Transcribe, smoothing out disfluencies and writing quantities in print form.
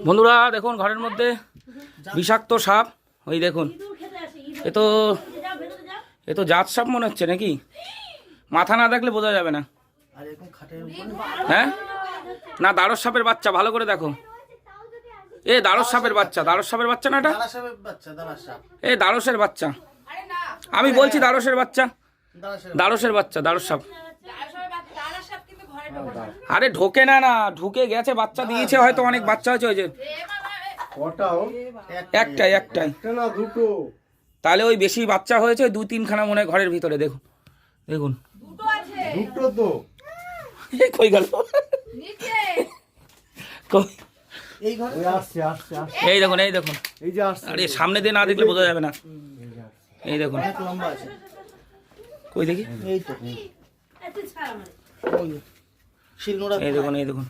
বন্ধুরা দেখুন ঘরের মধ্যে বিষাক্ত সাপ। ওই দেখুন, এ তো জাত সাপ মনে হচ্ছে নাকি? মাথা না দেখলে বোঝা যাবে না। হ্যাঁ না, দারস সাপের বাচ্চা, ভালো করে দেখো। এ দারস সাপের বাচ্চা, দারস সাপের বাচ্চা না এটা? এ দারসের বাচ্চা, আমি বলছি দারসের বাচ্চা, দারসের বাচ্চা, দারস সাপ। আরে ঢোকে না, না ঢুকে গেছে, বাচ্চা দিয়েছে হয়তো, অনেক বাচ্চা হয়েছে। ওই যে একটাই একটাই, তাহলে ওই বেশি বাচ্চা হয়েছে, 2-3খানা মনে হয় ঘরের ভিতরে। দেখুন দেখুন, দুটো তো কই গেল? এই দেখুন, এই দেখুন, আরে সামনে দিয়ে না দেখলে বোঝা যাবে না। এই দেখুন, কই দেখি, এই দেখুন, এই দেখুন,